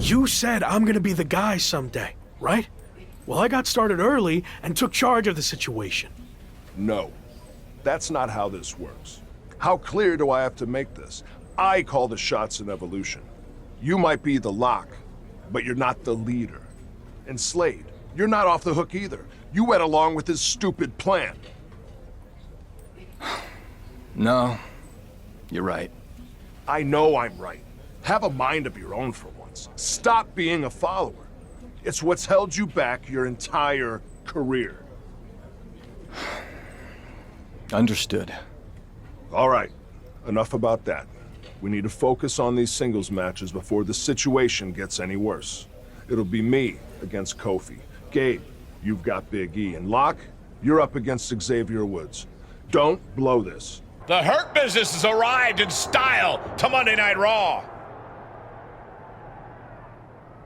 You said I'm gonna be the guy someday, right? Well, I got started early and took charge of the situation. No, that's not how this works. How clear do I have to make this? I call the shots in Evolution. You might be the lock, but you're not the leader. And Slade, you're not off the hook either. You went along with his stupid plan. No, you're right. I know I'm right. Have a mind of your own for once. Stop being a follower. It's what's held you back your entire career. Understood. All right, enough about that. We need to focus on these singles matches before the situation gets any worse. It'll be me against Kofi. Gabe, you've got Big E. And Locke, you're up against Xavier Woods. Don't blow this. The Hurt Business has arrived in style to Monday Night Raw.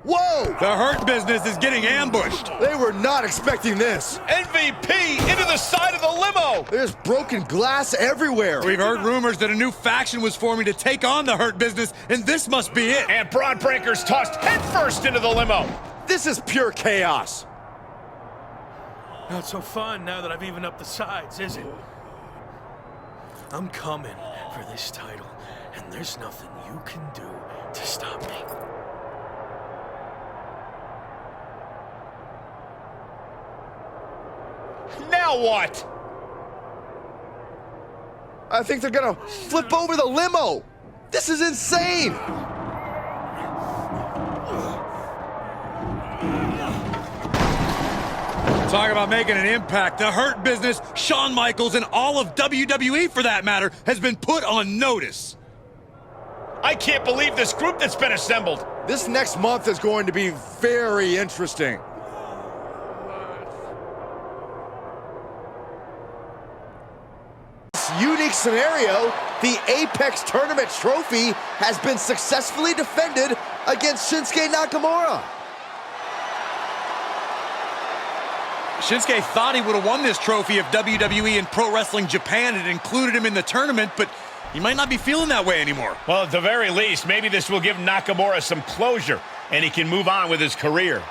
Whoa! The Hurt Business is getting ambushed. They were not expecting this. MVP into the side of the limo. There's broken glass everywhere. We've heard rumors that a new faction was forming to take on the Hurt Business, and this must be it. And Braun Breaker's tossed headfirst into the limo. This is pure chaos. Not so fun now that I've evened up the sides, is it? I'm coming for this title, and there's nothing you can do to stop me. Now what? I think they're gonna flip over the limo. This is insane. Talk about making an impact. The Hurt Business, Shawn Michaels, and all of WWE, for that matter, has been put on notice. I can't believe this group that's been assembled. This next month is going to be very interesting. This unique scenario, the Apex Tournament trophy has been successfully defended against Shinsuke Nakamura. Shinsuke thought he would have won this trophy if WWE and Pro Wrestling Japan had included him in the tournament, but he might not be feeling that way anymore. Well, at the very least, maybe this will give Nakamura some closure, and he can move on with his career.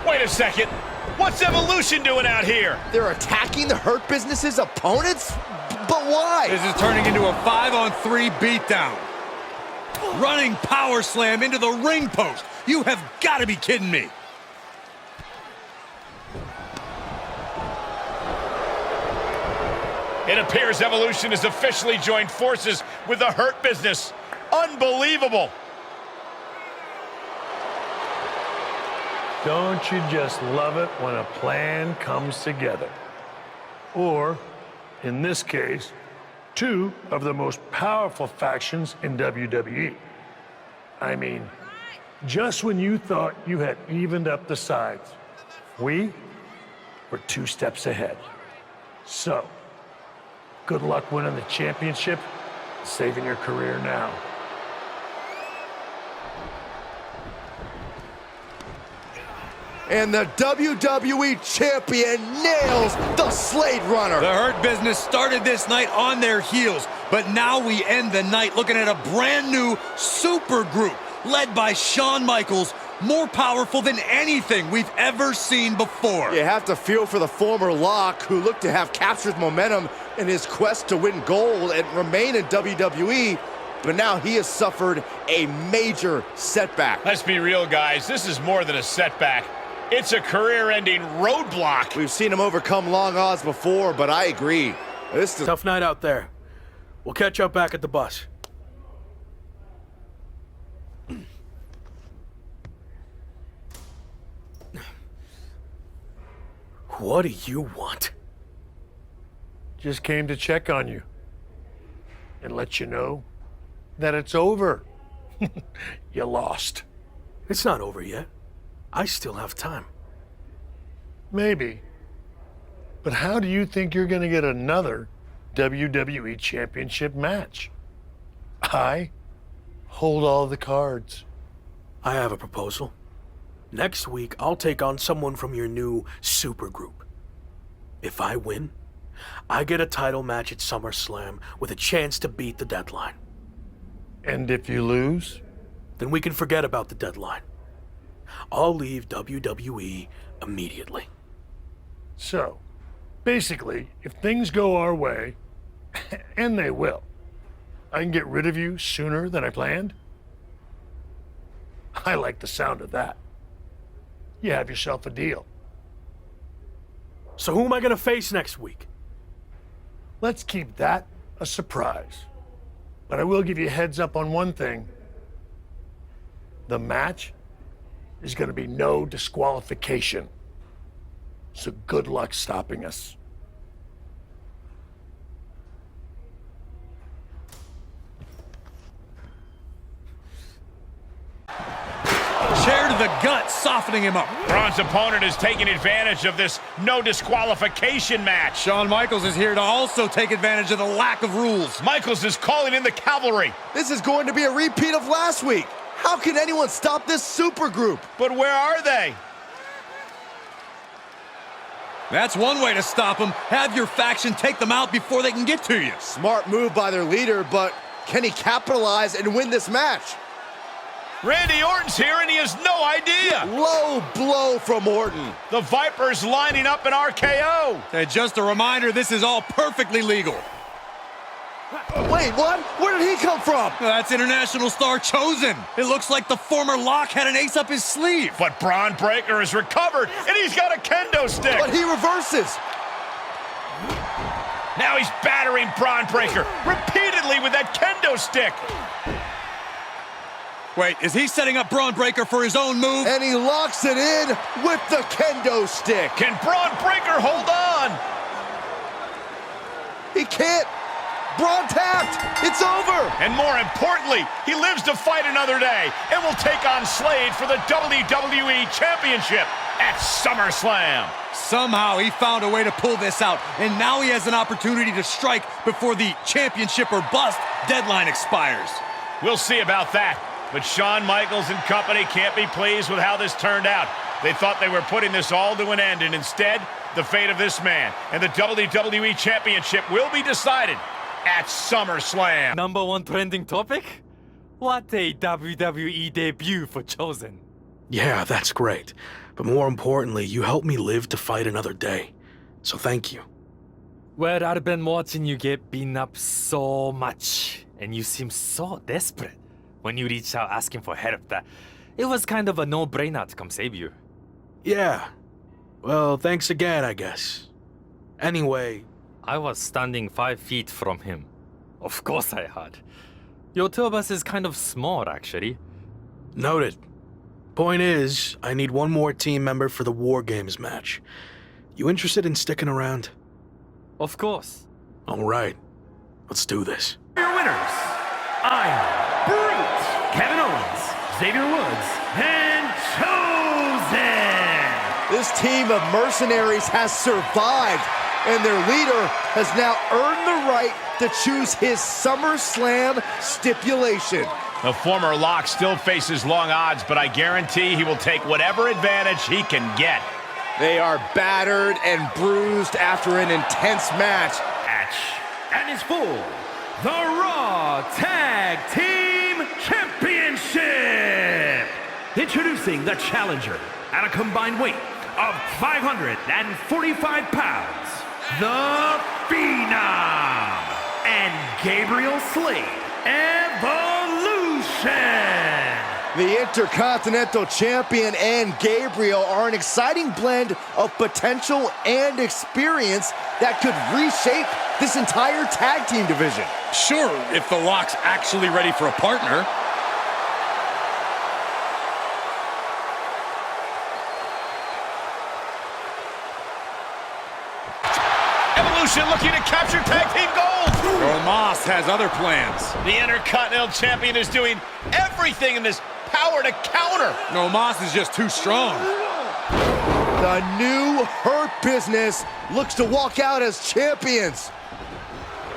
Wait a second. What's Evolution doing out here? They're attacking the Hurt Business's opponents? But why? This is turning into a 5-on-3 beatdown. Running power slam into the ring post. You have got to be kidding me. It appears Evolution has officially joined forces with the Hurt Business. Unbelievable. Don't you just love it when a plan comes together? Or, in this case, two of the most powerful factions in WWE. I mean, just when you thought you had evened up the sides, we were 2 steps ahead. So, good luck winning the championship, saving your career now. And the WWE Champion nails the Slade Runner. The Hurt Business started this night on their heels, but now we end the night looking at a brand new super group led by Shawn Michaels, more powerful than anything we've ever seen before. You have to feel for the former Locke, who looked to have captured momentum in his quest to win gold and remain in WWE, but now he has suffered a major setback. Let's be real, guys. This is more than a setback. It's a career-ending roadblock. We've seen him overcome long odds before, but I agree. This is Tough night out there. We'll catch up back at the bus. What do you want? Just came to check on you and let you know that it's over. You lost. It's not over yet. I still have time. Maybe. But how do you think you're going to get another WWE Championship match? I hold all the cards. I have a proposal. Next week, I'll take on someone from your new supergroup. If I win, I get a title match at SummerSlam with a chance to beat the deadline. And if you lose? Then we can forget about the deadline. I'll leave WWE immediately. So, basically, if things go our way, and they will, I can get rid of you sooner than I planned? I like the sound of that. You have yourself a deal. So who am I gonna face next week? Let's keep that a surprise. But I will give you a heads up on one thing. The match is gonna be no disqualification. So good luck stopping us. Chair to the gut, softening him up. Braun's opponent is taking advantage of this no disqualification match. Shawn Michaels is here to also take advantage of the lack of rules. Michaels is calling in the cavalry. This is going to be a repeat of last week. How can anyone stop this supergroup? But where are they? That's one way to stop them. Have your faction take them out before they can get to you. Smart move by their leader, but can he capitalize and win this match? Randy Orton's here and he has no idea. Low blow from Orton. The Viper's lining up an RKO. And just a reminder, this is all perfectly legal. Wait, what? Where did he come from? That's international star Chosen. It looks like the former Lock had an ace up his sleeve. But Braun Breaker has recovered and he's got a kendo stick. But he reverses. Now he's battering Braun Breaker repeatedly with that kendo stick. Wait, is he setting up Braun Breaker for his own move? And he locks it in with the kendo stick. Can Braun Breaker hold on? He can't. Braun tapped. It's over. And more importantly, he lives to fight another day and will take on Slade for the WWE Championship at SummerSlam. Somehow he found a way to pull this out, and now he has an opportunity to strike before the championship or bust deadline expires. We'll see about that. But Shawn Michaels and company can't be pleased with how this turned out. They thought they were putting this all to an end, and instead, the fate of this man and the WWE Championship will be decided at SummerSlam. Number one trending topic? What a WWE debut for Chosen. Yeah, that's great. But more importantly, you helped me live to fight another day. So thank you. Well, I've been watching you get beaten up so much, and you seem so desperate when you reached out asking for help that it was kind of a no-brainer to come save you. Yeah. Well, thanks again, I guess. Anyway, I was standing 5 feet from him. Of course I had. Your tour bus is kind of small, actually. noted. Point is, I need one more team member for the War Games match. You interested in sticking around? Of course. All right. Let's do this. Your winners, Iron, Brute, Kevin Owens, Xavier Woods, and Chosen! This team of mercenaries has survived, and their leader has now earned the right to choose his SummerSlam stipulation. The former Lock still faces long odds, but I guarantee he will take whatever advantage he can get. They are battered and bruised after an intense match. And is for the Raw Tag Team Championship. Introducing the challenger at a combined weight of 545 pounds, the Phenom, and Gabriel Slade Evolution. The Intercontinental Champion and Gabriel are an exciting blend of potential and experience that could reshape this entire tag team division. Sure, if the Lock's actually ready for a partner. Evolution looking to capture tag team gold. Omos has other plans. The Intercontinental Champion is doing everything in his power to counter. Omos is just too strong. The new Hurt Business looks to walk out as champions.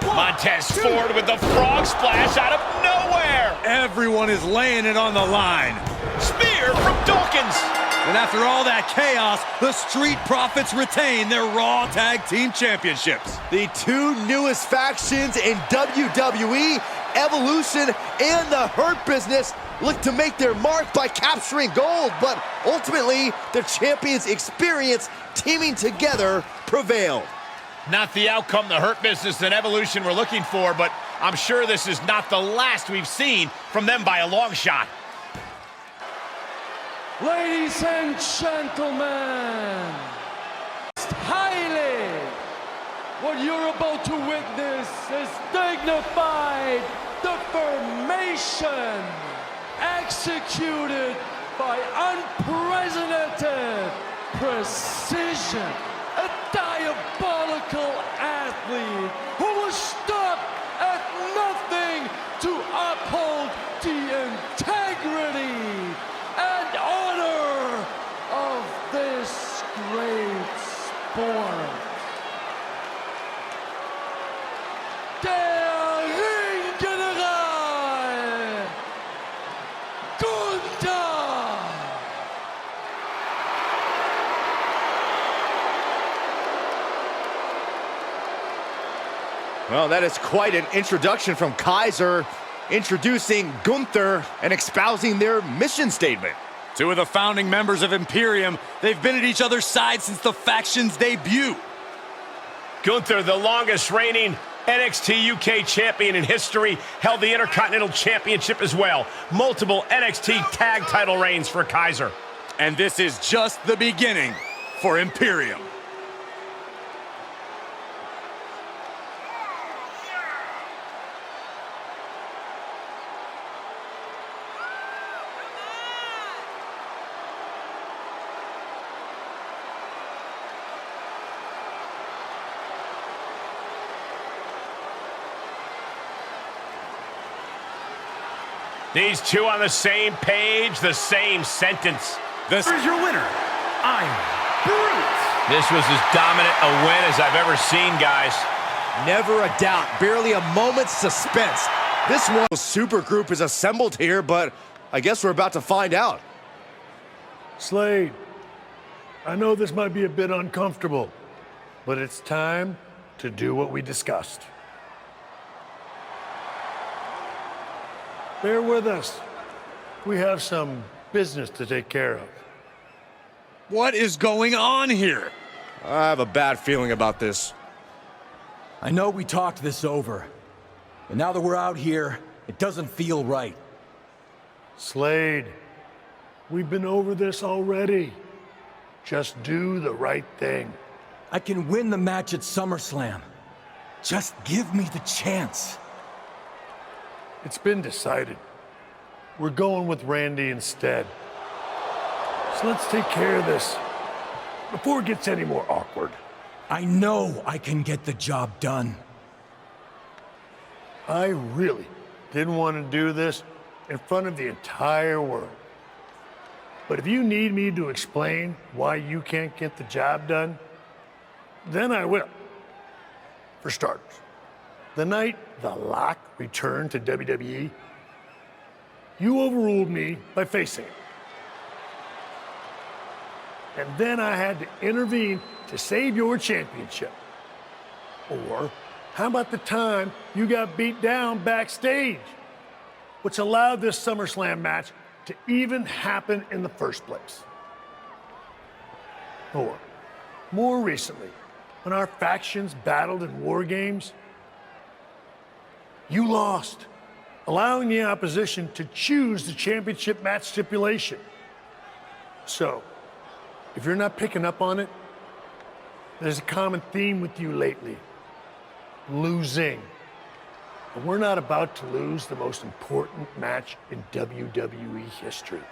Montez Ford with the frog splash out of nowhere. Everyone is laying it on the line. Spear from Dawkins. And after all that chaos, the Street Profits retain their Raw Tag Team Championships. The two newest factions in WWE, Evolution and the Hurt Business, look to make their mark by capturing gold, but ultimately, the champions' experience teaming together prevailed. Not the outcome the Hurt Business and Evolution were looking for, but I'm sure this is not the last we've seen from them by a long shot. Ladies and gentlemen, highly, what you're about to witness is dignified deformation executed by unprecedented precision. A diabolical athlete who will stop at nothing to uphold the integrity and honor of this great sport. Der Ringgeneral Gunther. Well, that is quite an introduction from Kaiser, introducing Gunther and espousing their mission statement. Two of the founding members of Imperium, they've been at each other's side since the faction's debut. Gunther, the longest reigning NXT UK champion in history, held the Intercontinental Championship as well. Multiple NXT tag title reigns for Kaiser. And this is just the beginning for Imperium. These two on the same page, the same sentence. Here's your winner, Iron Brute. This was as dominant a win as I've ever seen, guys. Never a doubt, barely a moment's suspense. This one super group is assembled here, but I guess we're about to find out. Slade, I know this might be a bit uncomfortable, but it's time to do what we discussed. Bear with us. We have some business to take care of. What is going on here? I have a bad feeling about this. I know we talked this over, but now that we're out here, it doesn't feel right. Slade, we've been over this already. Just do the right thing. I can win the match at SummerSlam. Just give me the chance. It's been decided. We're going with Randy instead. So let's take care of this before it gets any more awkward. I know I can get the job done. I really didn't want to do this in front of the entire world. But if you need me to explain why you can't get the job done, then I will. For starters, the night The Lock returned to WWE, you overruled me by facing it. And then I had to intervene to save your championship. Or how about the time you got beat down backstage, which allowed this SummerSlam match to even happen in the first place? Or more recently, when our factions battled in war games, you lost, allowing the opposition to choose the championship match stipulation. So, if you're not picking up on it, there's a common theme with you lately: losing. But we're not about to lose the most important match in WWE history.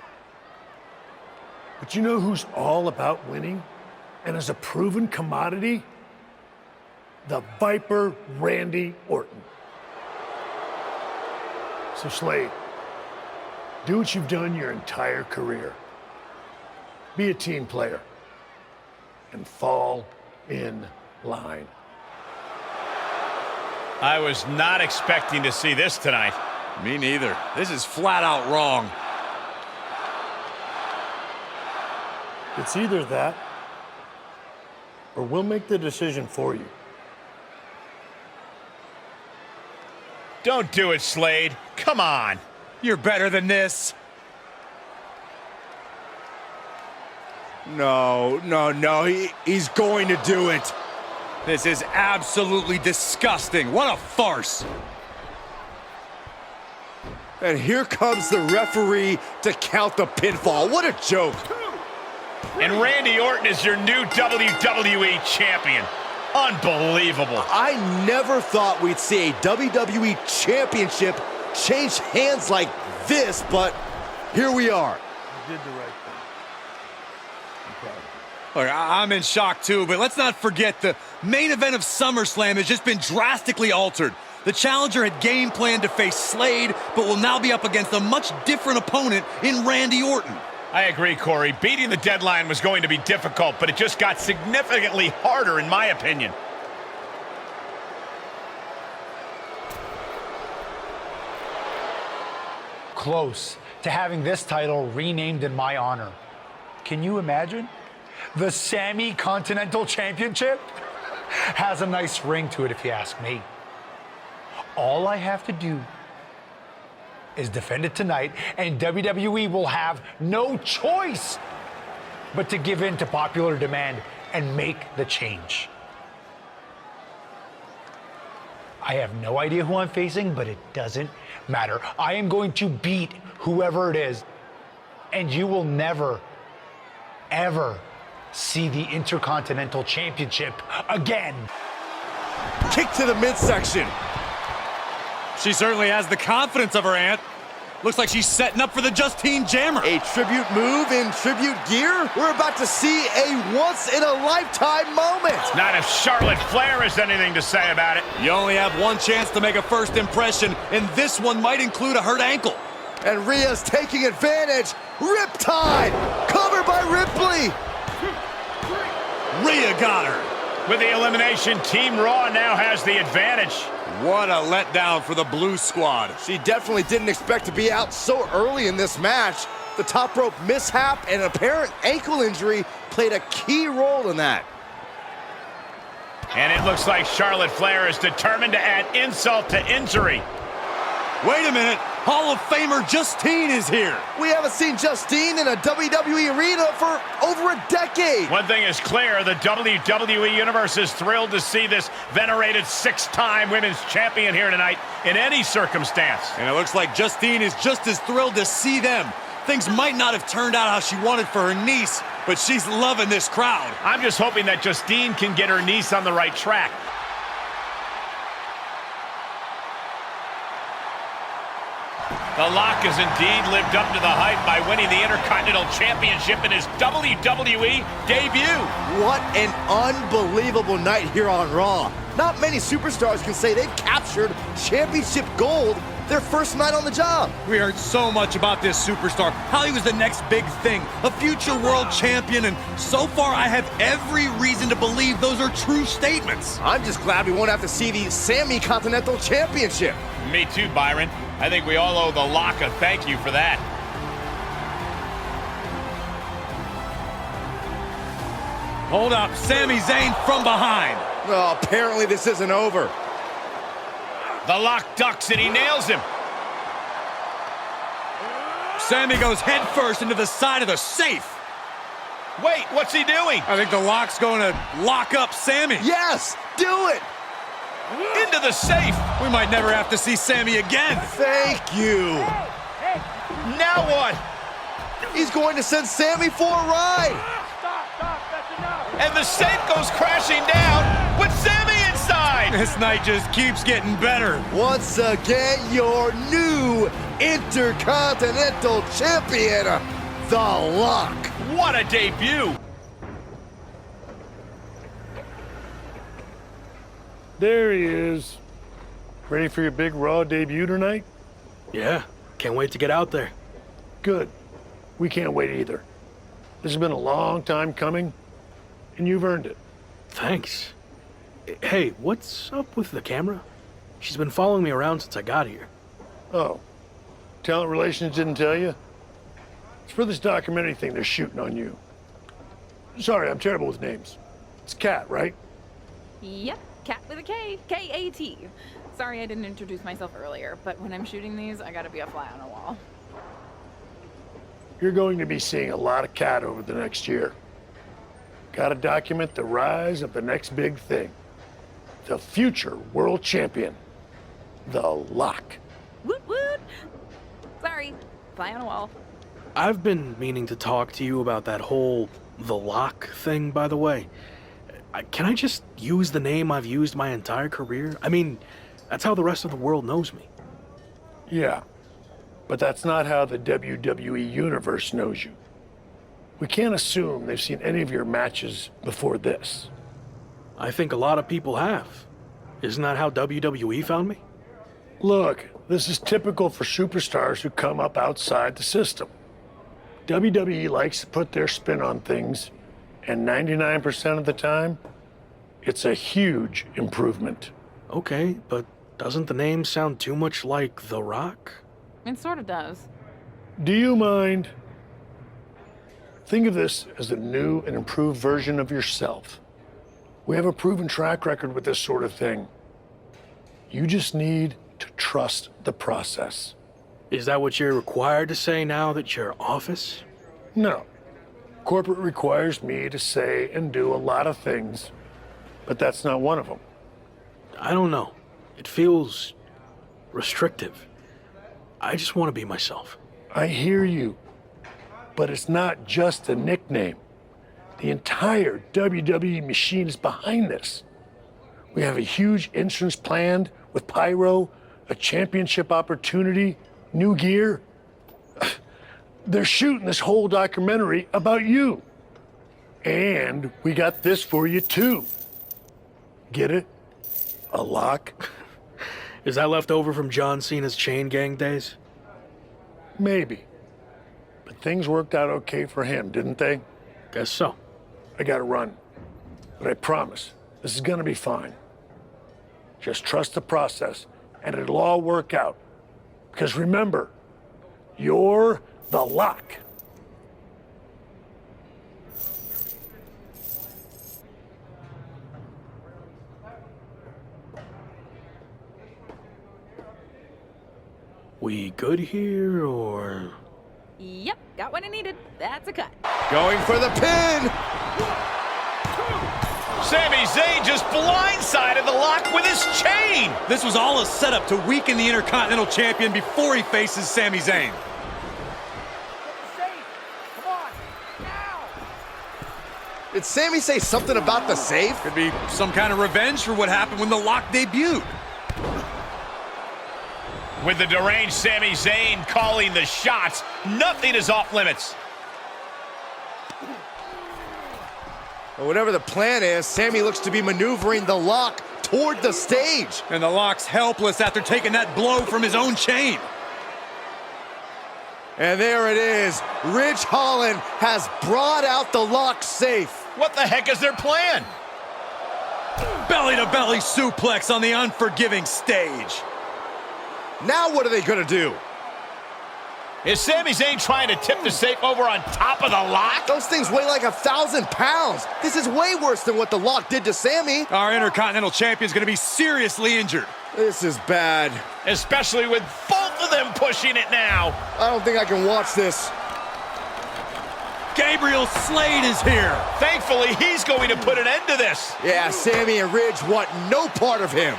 But you know who's all about winning and is a proven commodity? The Viper Randy Orton. So Slade, do what you've done your entire career. Be a team player and fall in line. I was not expecting to see this tonight. Me neither. This is flat out wrong. It's either that, or we'll make the decision for you. Don't do it, Slade. Come on. You're better than this. No, he's going to do it. This is absolutely disgusting. What a farce. And here comes the referee to count the pinfall. What a joke. And Randy Orton is your new WWE champion. Unbelievable. I never thought we'd see a WWE championship change hands like this, but here we are. You did the right thing. Look, I'm in shock too, but let's not forget the main event of SummerSlam has just been drastically altered. The challenger had game planned to face Slade, but will now be up against a much different opponent in Randy Orton. I agree, Corey. Beating the deadline was going to be difficult, but it just got significantly harder, in my opinion. Close to having this title renamed in my honor. Can you imagine? The Sammy Continental Championship has a nice ring to it, if you ask me. All I have to do is defend it tonight, and WWE will have no choice but to give in to popular demand and make the change. I have no idea who I'm facing, but it doesn't matter. I am going to beat whoever it is, and you will never, ever see the Intercontinental Championship again. Kick to the midsection. She certainly has the confidence of her aunt. Looks like she's setting up for the Justine Jammer. A tribute move in tribute gear? We're about to see a once-in-a-lifetime moment. Not if Charlotte Flair has anything to say about it. You only have one chance to make a first impression, and this one might include a hurt ankle. And Rhea's taking advantage. Riptide! Covered by Ripley! Rhea got her. With the elimination, Team Raw now has the advantage. What a letdown for the Blue Squad. She definitely didn't expect to be out so early in this match. The top rope mishap and an apparent ankle injury played a key role in that. And it looks like Charlotte Flair is determined to add insult to injury. Wait a minute. Hall of Famer Justine is here. We haven't seen Justine in a WWE arena for over a decade. One thing is clear, the WWE Universe is thrilled to see this venerated six-time women's champion here tonight in any circumstance. And it looks like Justine is just as thrilled to see them. Things might not have turned out how she wanted for her niece, but she's loving this crowd. I'm just hoping that Justine can get her niece on the right track. The Lock has indeed lived up to the hype by winning the Intercontinental Championship in his WWE debut. What an unbelievable night here on Raw. Not many superstars can say they've captured championship gold their first night on the job. We heard so much about this superstar, how he was the next big thing, a future world champion, and so far I have every reason to believe those are true statements. I'm just glad we won't have to see the Sammy Continental Championship. Me too, Byron. I think we all owe the Lock a thank you for that. Hold up, Sami Zayn from behind. Oh, apparently this isn't over. The Lock ducks and he nails him. Sammy goes head first into the side of the safe. Wait, what's he doing? I think the Lock's going to lock up Sammy. Yes, do it. Into the safe. We might never have to see Sammy again. Thank you. Now what? He's going to send Sammy for a ride. And the safe goes crashing down with Sammy inside. This night just keeps getting better. Once again, your new Intercontinental Champion, The Lock. What a debut. There he is. Ready for your big Raw debut tonight? Yeah, can't wait to get out there. Good. We can't wait either. This has been a long time coming, and you've earned it. Thanks. Hey, what's up with the camera? She's been following me around since I got here. Oh, Talent Relations didn't tell you? It's for this documentary thing they're shooting on you. Sorry, I'm terrible with names. It's Kat, right? Yep, Cat with a K. K-A-T. Sorry I didn't introduce myself earlier, but when I'm shooting these, I gotta be a fly on a wall. You're going to be seeing a lot of Kat over the next year. Gotta document the rise of the next big thing. The future world champion. The Lock. Woot woot! Sorry, fly on a wall. I've been meaning to talk to you about that whole The Lock thing, by the way. Can I just use the name I've used my entire career? I mean, that's how the rest of the world knows me. Yeah, but that's not how the WWE Universe knows you. We can't assume they've seen any of your matches before this. I think a lot of people have. Isn't that how WWE found me? Look, this is typical for superstars who come up outside the system. WWE likes to put their spin on things, and 99% of the time, it's a huge improvement. Okay, but doesn't the name sound too much like The Rock? It sort of does. Do you mind? Think of this as a new and improved version of yourself. We have a proven track record with this sort of thing. You just need to trust the process. Is that what you're required to say now that you're office? No. Corporate requires me to say and do a lot of things, but that's not one of them. I don't know. It feels restrictive. I just want to be myself. I hear you, but it's not just a nickname. The entire WWE machine is behind this. We have a huge entrance planned with pyro, a championship opportunity, new gear. They're shooting this whole documentary about you. And we got this for you too. Get it? A lock? Is that left over from John Cena's chain gang days? Maybe. But things worked out okay for him, didn't they? Guess so. I gotta run. But I promise, this is gonna be fine. Just trust the process, and it'll all work out. Because remember, you're the Lock. We good here, or...? Yep, got what I needed. That's a cut. Going for the pin! Sami Zayn just blindsided the Lock with his chain. This was all a setup to weaken the Intercontinental Champion before he faces Sami Zayn. Did Sami say something about the safe? Could be some kind of revenge for what happened when the Lock debuted. With the deranged Sami Zayn calling the shots, nothing is off limits. Well, whatever the plan is, Sami looks to be maneuvering the Lock toward the stage. And the Lock's helpless after taking that blow from his own chain. And there it is. Ridge Holland has brought out the Lock safe. What the heck is their plan? Belly-to-belly suplex on the unforgiving stage. Now what are they gonna do? Is Sami Zayn trying to tip the safe over on top of the Lock? Those things weigh like 1,000 pounds. This is way worse than what the Lock did to Sami. Our Intercontinental Champion's gonna be seriously injured. This is bad. Especially with both of them pushing it now. I don't think I can watch this. Gabriel Slade is here. Thankfully, he's going to put an end to this. Yeah, Sami and Ridge want no part of him.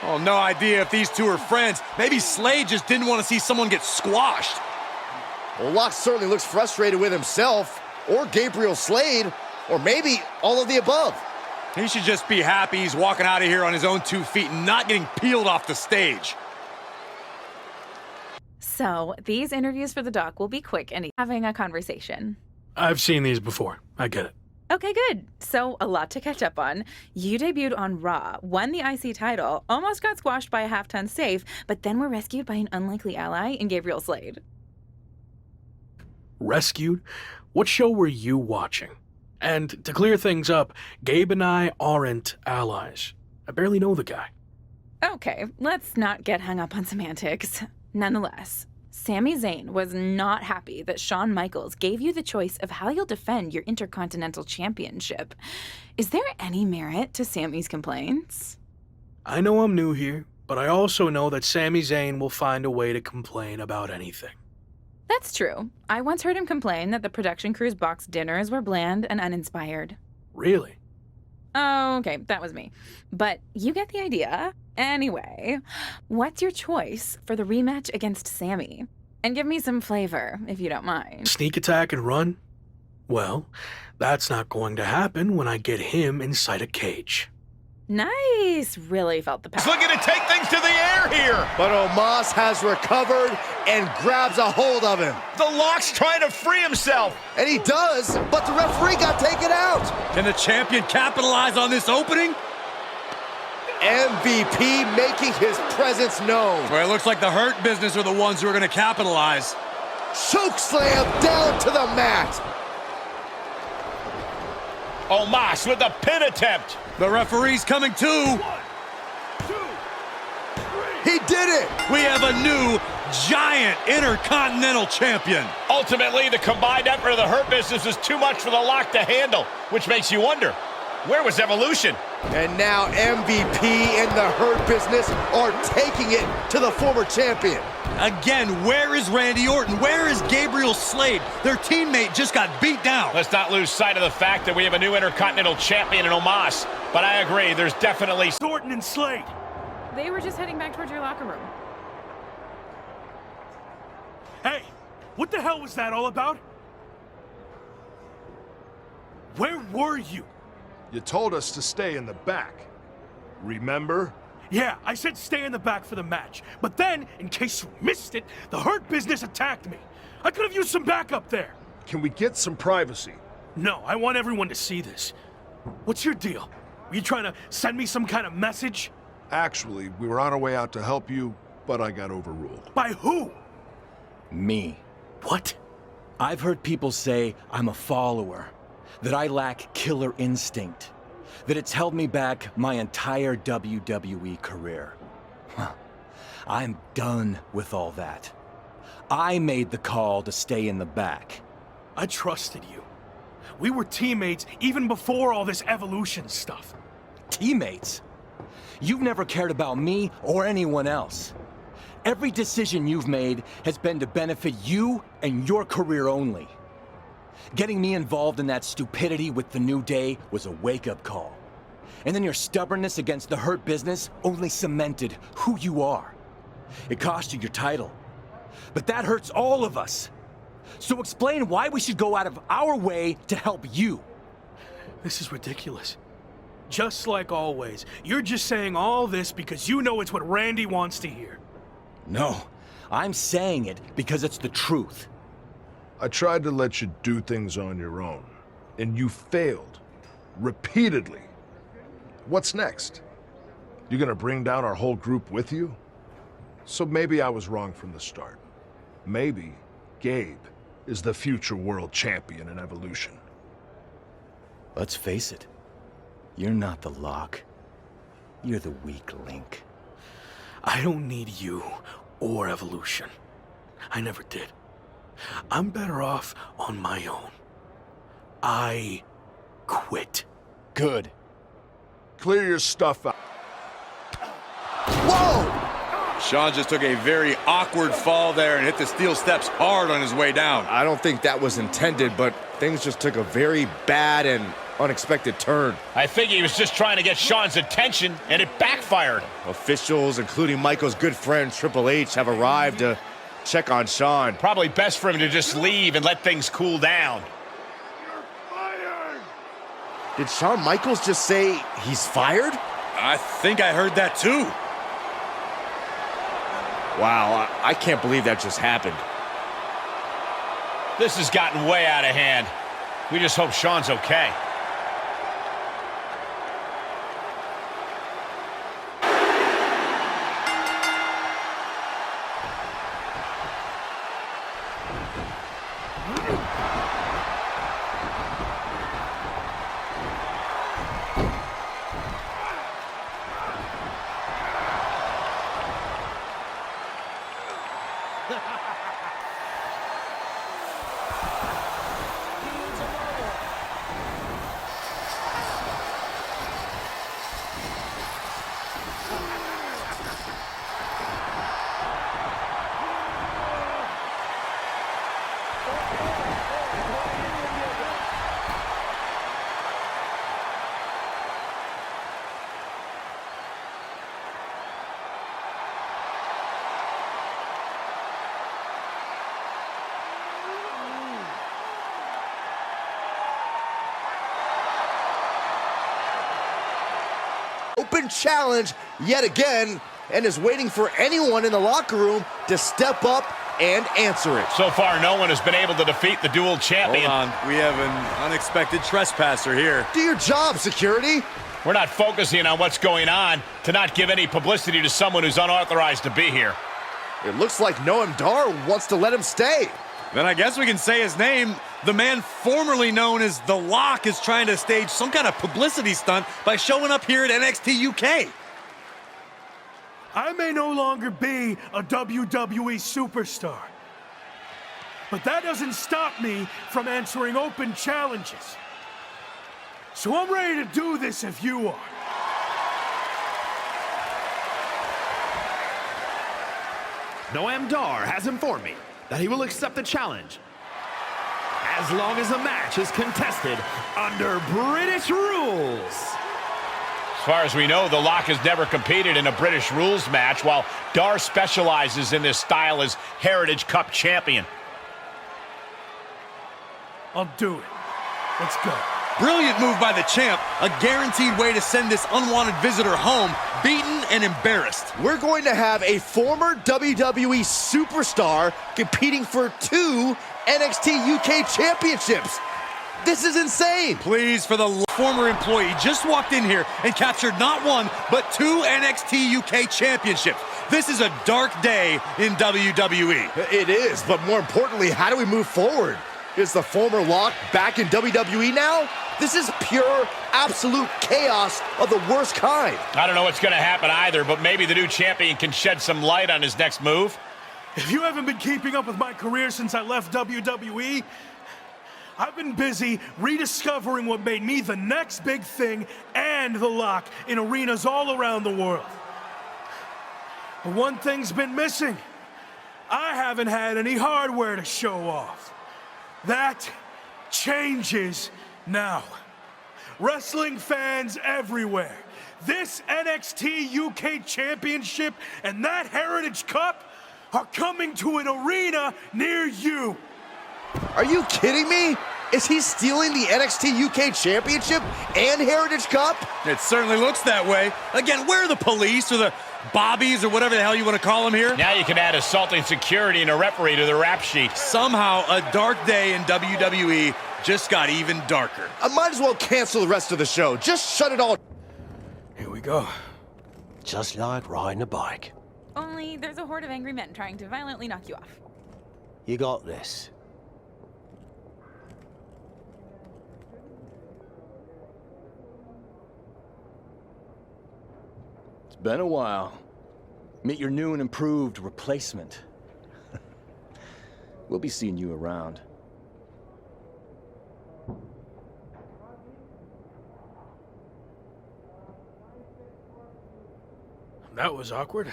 Oh, no idea if these two are friends. Maybe Slade just didn't want to see someone get squashed. Well, Lock certainly looks frustrated with himself, or Gabriel Slade, or maybe all of the above. He should just be happy he's walking out of here on his own 2 feet and not getting peeled off the stage. So, these interviews for the doc will be quick and having a conversation. I've seen these before. I get it. Okay, good. So, a lot to catch up on. You debuted on Raw, won the IC title, almost got squashed by a half-ton safe, but then were rescued by an unlikely ally in Gabriel Slade. Rescued? What show were you watching? And to clear things up, Gabe and I aren't allies. I barely know the guy. Okay, let's not get hung up on semantics. Nonetheless, Sami Zayn was not happy that Shawn Michaels gave you the choice of how you'll defend your Intercontinental Championship. Is there any merit to Sami's complaints? I know I'm new here, but I also know that Sami Zayn will find a way to complain about anything. That's true. I once heard him complain that the production crew's box dinners were bland and uninspired. Really? Oh, okay, that was me. But you get the idea. Anyway, what's your choice for the rematch against Sami? And give me some flavor, if you don't mind. Sneak attack and run? Well, that's not going to happen when I get him inside a cage. Nice. Really felt the power. He's looking to take things to the air here. But Omos has recovered and grabs a hold of him. The Lock's trying to free himself. And he does, but the referee got taken out. Can the champion capitalize on this opening? MVP making his presence known. Well, it looks like the Hurt Business are the ones who are going to capitalize. Choke slam down to the mat. Omos with the pin attempt. The referee's coming too. 1, 2, 3. He did it. We have a new giant Intercontinental Champion. Ultimately, the combined effort of the Hurt Business was too much for the Lock to handle, which makes you wonder, where was Evolution? And now MVP and the Hurt Business are taking it to the former champion. Again, where is Randy Orton? Where is Gabriel Slade? Their teammate just got beat down. Let's not lose sight of the fact that we have a new Intercontinental Champion in Omos. But I agree, there's definitely Orton and Slade. They were just heading back towards your locker room. Hey, what the hell was that all about? Where were you? You told us to stay in the back. Remember? Yeah, I said stay in the back for the match. But then, in case you missed it, the Hurt Business attacked me. I could have used some backup there. Can we get some privacy? No, I want everyone to see this. What's your deal? Were you trying to send me some kind of message? Actually, we were on our way out to help you, but I got overruled. By who? Me. What? I've heard people say I'm a follower, that I lack killer instinct, that it's held me back my entire WWE career. I'm done with all that. I made the call to stay in the back. I trusted you. We were teammates even before all this Evolution stuff. Teammates? You've never cared about me or anyone else. Every decision you've made has been to benefit you and your career only. Getting me involved in that stupidity with the New Day was a wake-up call. And then your stubbornness against the Hurt Business only cemented who you are. It cost you your title. But that hurts all of us. So explain why we should go out of our way to help you. This is ridiculous. Just like always, you're just saying all this because you know it's what Randy wants to hear. No, I'm saying it because it's the truth. I tried to let you do things on your own, and you failed. Repeatedly. What's next? You gonna bring down our whole group with you? So maybe I was wrong from the start. Maybe Gabe is the future world champion in Evolution. Let's face it. You're not the Lock. You're the weak link. I don't need you or Evolution. I never did. I'm better off on my own. I quit. Good. Clear your stuff out. Whoa! Shawn just took a very awkward fall there and hit the steel steps hard on his way down. I don't think that was intended, but things just took a very bad and unexpected turn. I think he was just trying to get Shawn's attention, and it backfired. Officials, including Michael's good friend Triple H, have arrived to check on Shawn. Probably best for him to just leave and let things cool down. Did Shawn Michaels just say he's fired? I think I heard that too. Wow, I can't believe that just happened. This has gotten way out of hand. We just hope Shawn's okay. Open challenge yet again, and is waiting for anyone in the locker room to step up and answer it. So far, no one has been able to defeat the dual champion. Hold on, we have an unexpected trespasser here. Do your job, security. We're not focusing on what's going on to not give any publicity to someone who's unauthorized to be here. It looks like Noam Dar wants to let him stay. Then I guess we can say his name. The man formerly known as The Lock is trying to stage some kind of publicity stunt by showing up here at NXT UK. I may no longer be a WWE superstar, but that doesn't stop me from answering open challenges. So I'm ready to do this if you are. Noam Dar has informed me that he will accept the challenge as long as the match is contested under British rules. As far as we know, The Lock has never competed in a British rules match, while Dar specializes in this style as Heritage Cup champion. I'll do it. Let's go. Brilliant move by the champ, a guaranteed way to send this unwanted visitor home, beaten and embarrassed. We're going to have a former WWE superstar competing for 2 NXT UK championships. This is insane. Please, for the former employee, just walked in here and captured not 1, but 2 NXT UK championships. This is a dark day in WWE. It is, but more importantly, how do we move forward? Is the former Lock back in WWE now? This is pure, absolute chaos of the worst kind. I don't know what's going to happen either, but maybe the new champion can shed some light on his next move. If you haven't been keeping up with my career since I left WWE, I've been busy rediscovering what made me the next big thing and The Lock in arenas all around the world. But one thing's been missing. I haven't had any hardware to show off. That changes now. Wrestling fans everywhere, this NXT UK Championship and that Heritage Cup are coming to an arena near you. Are you kidding me? Is he stealing the NXT UK Championship and Heritage Cup? It certainly looks that way. Again, where are the police or the bobbies or whatever the hell you want to call them here? Now you can add assaulting security and a referee to the rap sheet. Somehow, a dark day in WWE just got even darker. I might as well cancel the rest of the show. Just shut it all. Here we go. Just like riding a bike. Only there's a horde of angry men trying to violently knock you off. You got this. It's been a while. Meet your new and improved replacement. We'll be seeing you around. That was awkward.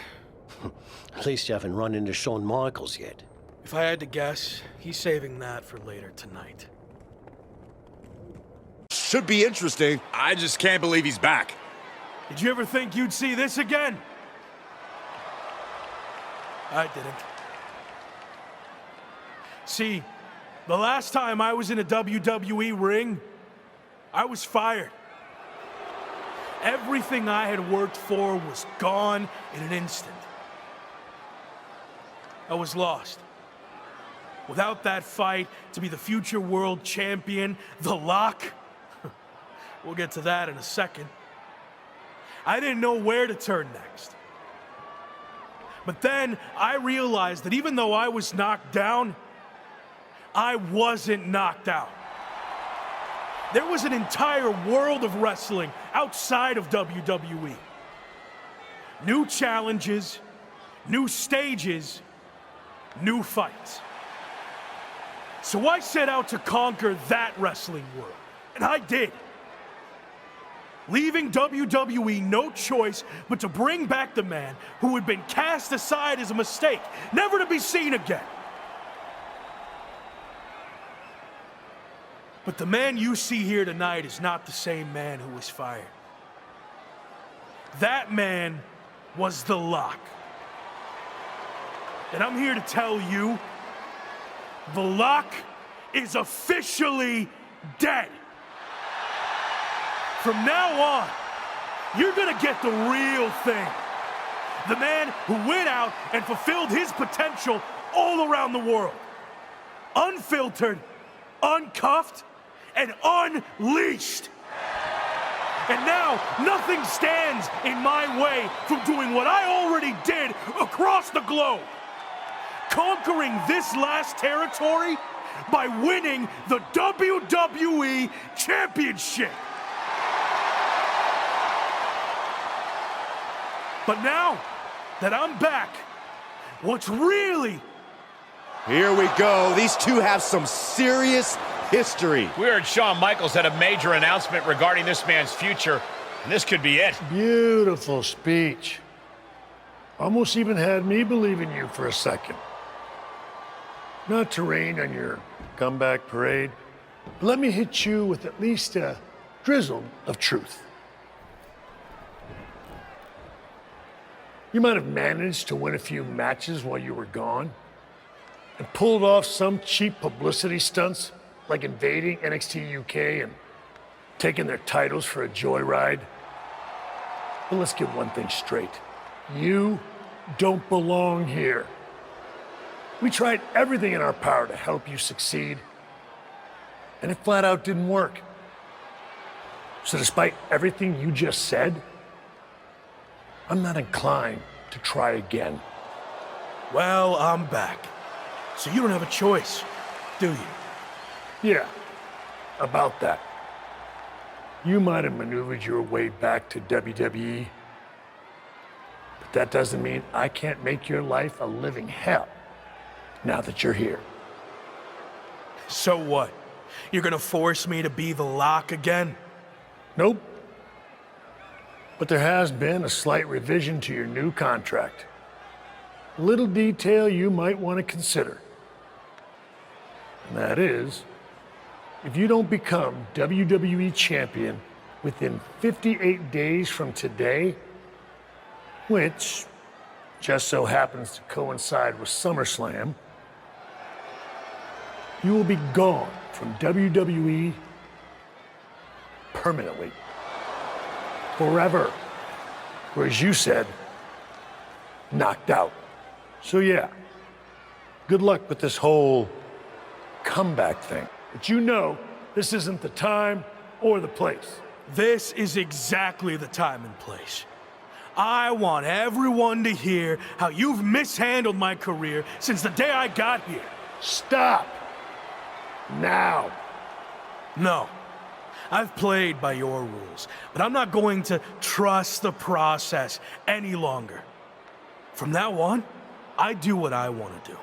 At least you haven't run into Shawn Michaels yet. If I had to guess, he's saving that for later tonight. Should be interesting. I just can't believe he's back. Did you ever think you'd see this again? I didn't. See, the last time I was in a WWE ring, I was fired. Everything I had worked for was gone in an instant. I was lost. Without that fight to be the future world champion, The Lock, we'll get to that in a second. I didn't know where to turn next. But then I realized that even though I was knocked down, I wasn't knocked out. There was an entire world of wrestling outside of WWE. New challenges, new stages, new fights. So I set out to conquer that wrestling world, and I did. leaving WWE no choice but to bring back the man who had been cast aside as a mistake, never to be seen again. But the man you see here tonight is not the same man who was fired. That man was The Lock. And I'm here to tell you, The Lock is officially dead. From now on, you're gonna get the real thing. The man who went out and fulfilled his potential all around the world. Unfiltered, uncuffed, and unleashed. And now, nothing stands in my way from doing what I already did across the globe. Conquering this last territory by winning the WWE Championship. But now that I'm back, what's really... Here we go. These two have some serious history. We heard Shawn Michaels had a major announcement regarding this man's future, and this could be it. Beautiful speech. Almost even had me believe in you for a second. Not to rain on your comeback parade, but let me hit you with at least a drizzle of truth. You might have managed to win a few matches while you were gone and pulled off some cheap publicity stunts like invading NXT UK and taking their titles for a joyride. But let's get one thing straight. You don't belong here. We tried everything in our power to help you succeed, and it flat out didn't work. So despite everything you just said, I'm not inclined to try again. Well, I'm back. So you don't have a choice, do you? Yeah, about that. You might have maneuvered your way back to WWE, but that doesn't mean I can't make your life a living hell now that you're here. So what? You're gonna force me to be The Lock again? Nope. But there has been a slight revision to your new contract. A little detail you might want to consider. And that is, if you don't become WWE Champion within 58 days from today, which just so happens to coincide with SummerSlam, you will be gone from WWE permanently. Forever. Or as you said, knocked out. So yeah, good luck with this whole comeback thing. But you know, this isn't the time or the place. This is exactly the time and place. I want everyone to hear how you've mishandled my career since the day I got here. Stop. Now. No. I've played by your rules, but I'm not going to trust the process any longer. From now on, I do what I want to do.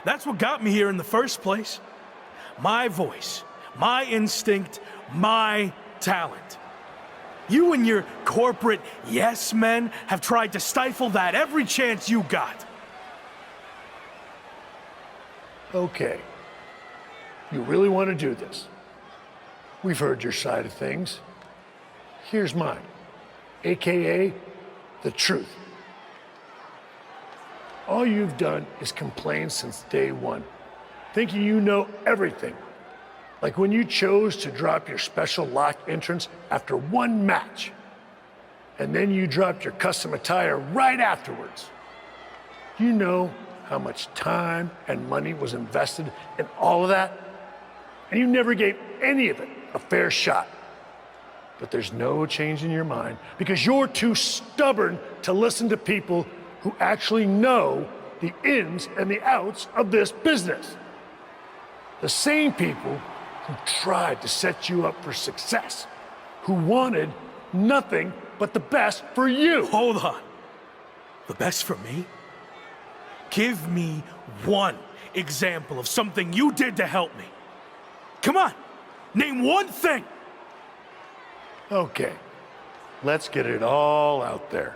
That's what got me here in the first place. My voice, my instinct, my talent. You and your corporate yes men have tried to stifle that every chance you got. Okay. You really want to do this? We've heard your side of things. Here's mine, AKA the truth. All you've done is complain since day one, thinking you know everything. Like when you chose to drop your special lock entrance after one match, and then you dropped your custom attire right afterwards. You know how much time and money was invested in all of that, and you never gave any of it a fair shot. But there's no change in your mind because you're too stubborn to listen to people who actually know the ins and the outs of this business. The same people who tried to set you up for success, who wanted nothing but the best for you. Hold on. The best for me? Give me one example of something you did to help me. Come on, name one thing. Okay, let's get it all out there.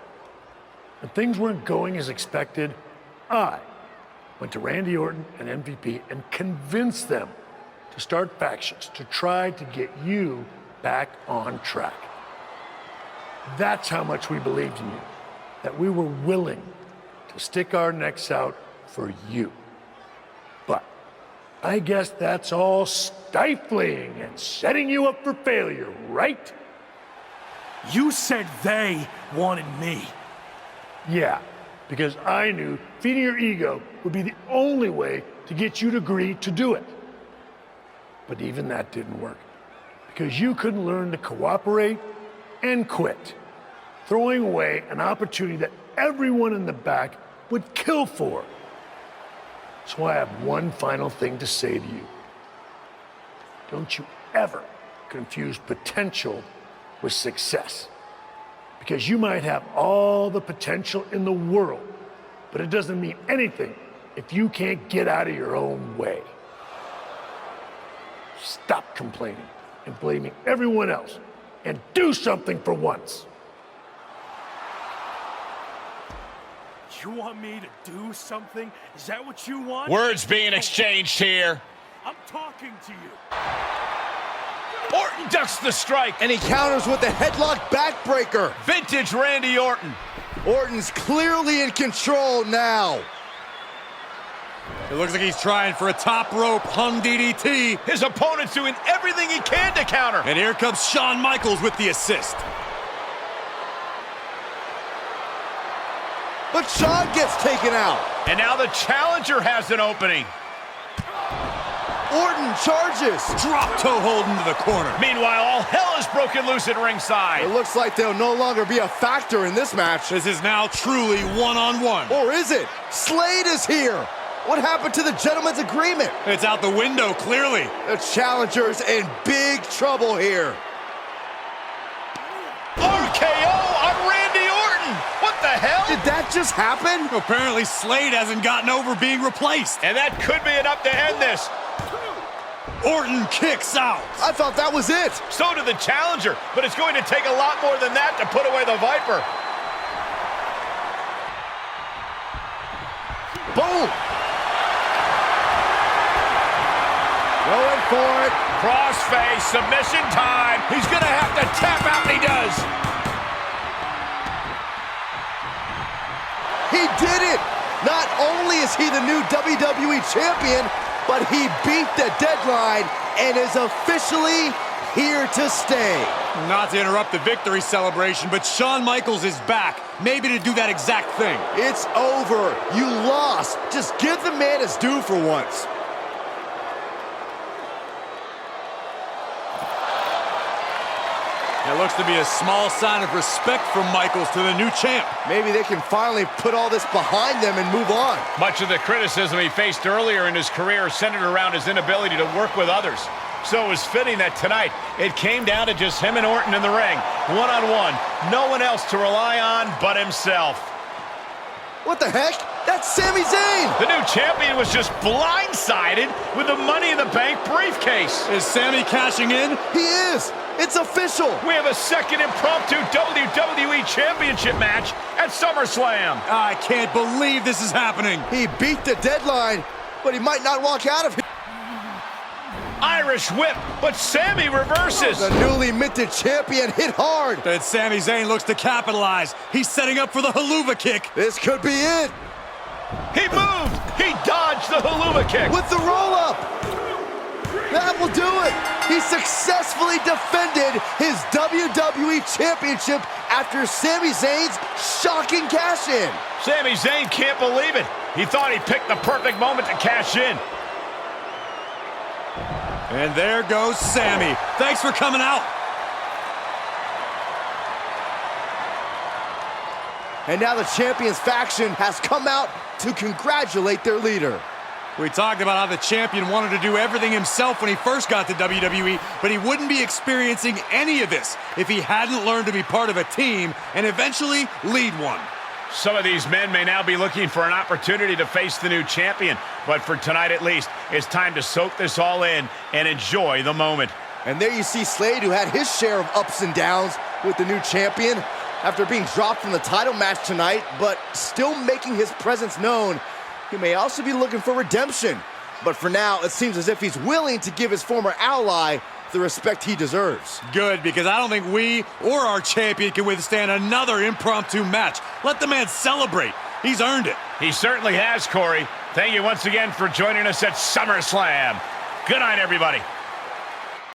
When things weren't going as expected, I went to Randy Orton and MVP and convinced them to start factions to try to get you back on track. That's how much we believed in you, that we were willing to stick our necks out for you. But I guess that's all stifling and setting you up for failure, right? You said they wanted me. Yeah, because I knew feeding your ego would be the only way to get you to agree to do it. But even that didn't work, because you couldn't learn to cooperate and quit, throwing away an opportunity that everyone in the back would kill for. So I have one final thing to say to you. Don't you ever confuse potential with success. Because you might have all the potential in the world, but it doesn't mean anything if you can't get out of your own way. Stop complaining and blaming everyone else and do something for once. You want me to do something? Is that what you want? Words being exchanged here. I'm talking to you. Orton ducks the strike. And he counters with a headlock backbreaker. Vintage Randy Orton. Orton's clearly in control now. It looks like he's trying for a top rope hung DDT. His opponent's doing everything he can to counter. And here comes Shawn Michaels with the assist. But Shawn gets taken out. And now the challenger has an opening. Orton charges. Drop toe hold into the corner. Meanwhile, all hell is broken loose at ringside. It looks like they'll no longer be a factor in this match. This is now truly one-on-one. Or is it? Slade is here. What happened to the gentleman's agreement? It's out the window, clearly. The challenger's in big trouble here. RKO on Randy Orton. What the hell? Did that just happen? Apparently Slade hasn't gotten over being replaced. And that could be enough to end this. Orton kicks out. I thought that was it. So did the challenger, but it's going to take a lot more than that to put away the Viper. Boom. Going for it. Crossface, submission time. He's going to have to tap out, and he does. He did it. Not only is he the new WWE champion, but he beat the deadline and is officially here to stay. Not to interrupt the victory celebration, but Shawn Michaels is back, maybe to do that exact thing. It's over. You lost. Just give the man his due for once. It looks to be a small sign of respect from Michaels to the new champ. Maybe they can finally put all this behind them and move on. Much of the criticism he faced earlier in his career centered around his inability to work with others. So it was fitting that tonight it came down to just him and Orton in the ring, one-on-one. No one else to rely on but himself. What the heck? That's Sami Zayn! The new champion was just blindsided with the Money in the Bank briefcase. Is Sami cashing in? He is! It's official! We have a second impromptu WWE Championship match at SummerSlam. I can't believe this is happening. He beat the deadline, but he might not walk out of it. Irish whip, but Sami reverses. The newly minted champion hit hard. Then Sami Zayn looks to capitalize. He's setting up for the haluva kick. This could be it. He moved. He dodged the haluva kick. With the roll-up. That will do it. He successfully defended his WWE Championship after Sami Zayn's shocking cash-in. Sami Zayn can't believe it. He thought he picked the perfect moment to cash in. And there goes Sami. Thanks for coming out. And now the Champions faction has come out to congratulate their leader. We talked about how the champion wanted to do everything himself when he first got to WWE, but he wouldn't be experiencing any of this if he hadn't learned to be part of a team and eventually lead one. Some of these men may now be looking for an opportunity to face the new champion, but for tonight at least, it's time to soak this all in and enjoy the moment. And there you see Slade, who had his share of ups and downs, with the new champion after being dropped from the title match tonight, but still making his presence known. He may also be looking for redemption, but for now, it seems as if he's willing to give his former ally the respect he deserves. Good, because I don't think we or our champion can withstand another impromptu match. Let the man celebrate. He's earned it. He certainly has, Corey. Thank you once again for joining us at SummerSlam. Good night, everybody.